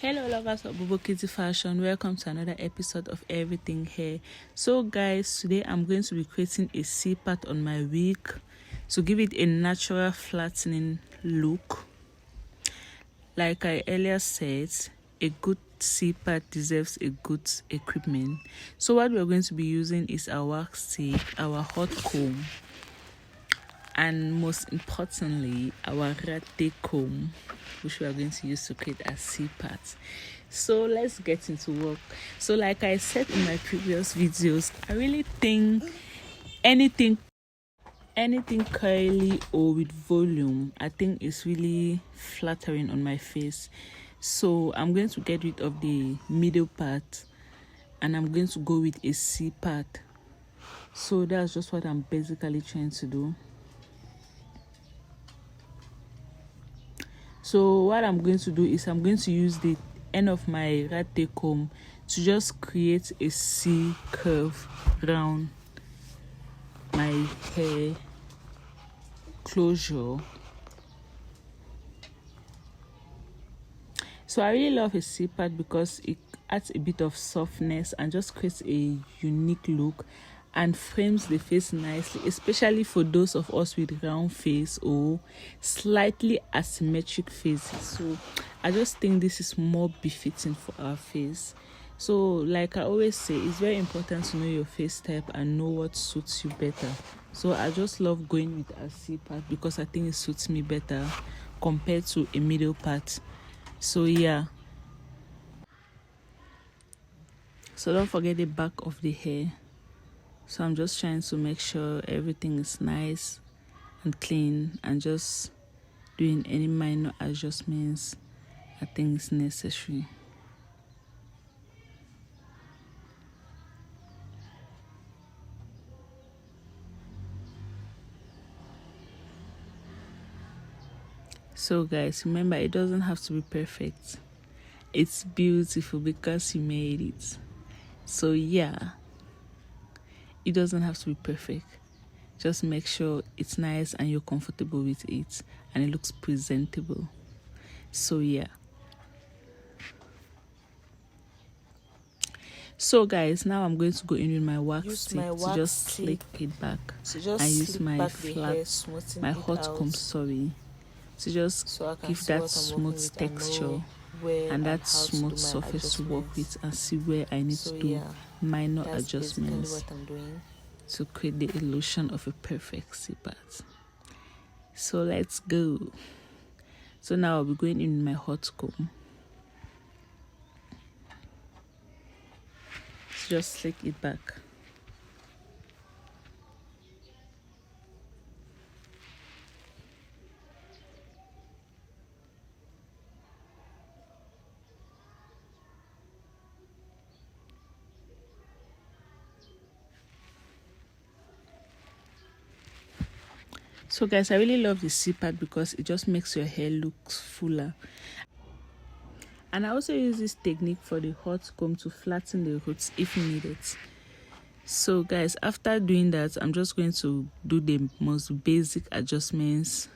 Hello lovers of Bobokiddi fashion, welcome to another episode of Everything Hair. So guys, today I'm going to be creating a C-part on my wig to give it a natural flattening look. Like I earlier said, a good C-part deserves a good equipment. So what we're going to be using is our wax tape, our hot comb, and most importantly our rat comb, which we are going to use to create a C-part. So let's get into work. So like I said in my previous videos, I really think anything curly or with volume, I think is really flattering on my face. So I'm going to get rid of the middle part and I'm going to go with a C-part. So that's just what I'm basically trying to do. So what I'm going to do is I'm going to use the end of my rat comb to just create a C curve around my hair closure. So I really love a C-part because it adds a bit of softness and just creates a unique look and frames the face nicely, especially for those of us with round face or slightly asymmetric faces. So I just think this is more befitting for our face. So like I always say, it's very important to know your face type and know what suits you better. So I just love going with a C-part because I think it suits me better compared to a middle part. So yeah, so don't forget the back of the hair. So I'm just trying to make sure everything is nice and clean and just doing any minor adjustments I think is necessary. So guys, remember, it doesn't have to be perfect. It's beautiful because you made it. So yeah, it doesn't have to be perfect. Just make sure it's nice and you're comfortable with it and it looks presentable. So yeah. So guys, now I'm going to go in with my wax tip to just slick it back and use my hot comb, to just give that smooth texture and that smooth surface to work with and see where I need to do minor adjustments to create the illusion of a perfect C-part. So let's go. So now I'll be going in with my hot comb. Just slick it back. So guys, I really love the C-part because it just makes your hair look fuller. And I also use this technique for the hot comb to flatten the roots if needed. So guys, after doing that, I'm just going to do the most basic adjustments.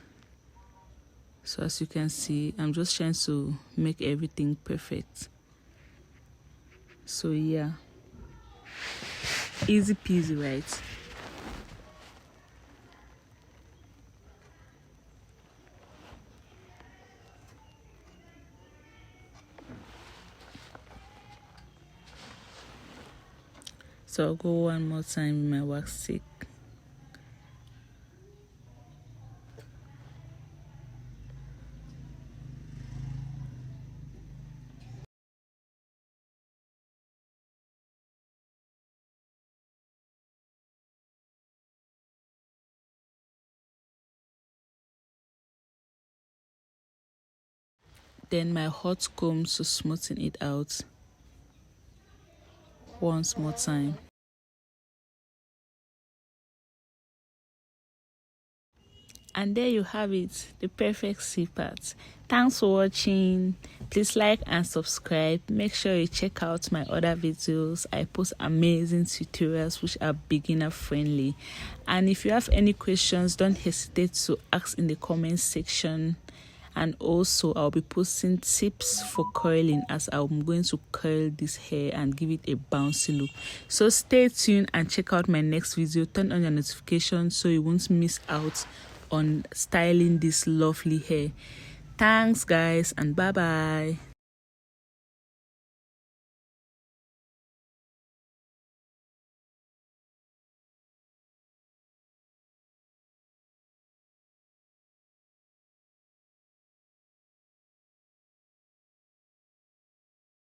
So as you can see, I'm just trying to make everything perfect. So yeah, easy peasy, right? So I'll go one more time with my wax stick. Then my hot comb to smoothen it out once more time. And there you have it, the perfect C-part. Thanks for watching. Please like and subscribe. Make sure you check out my other videos. I post amazing tutorials which are beginner friendly. And if you have any questions, don't hesitate to ask in the comment section. and also I'll be posting tips for curling as I'm going to curl this hair and give it a bouncy look. So stay tuned and check out my next video. Turn on your notifications so you won't miss out on styling this lovely hair. Thanks guys, and bye bye.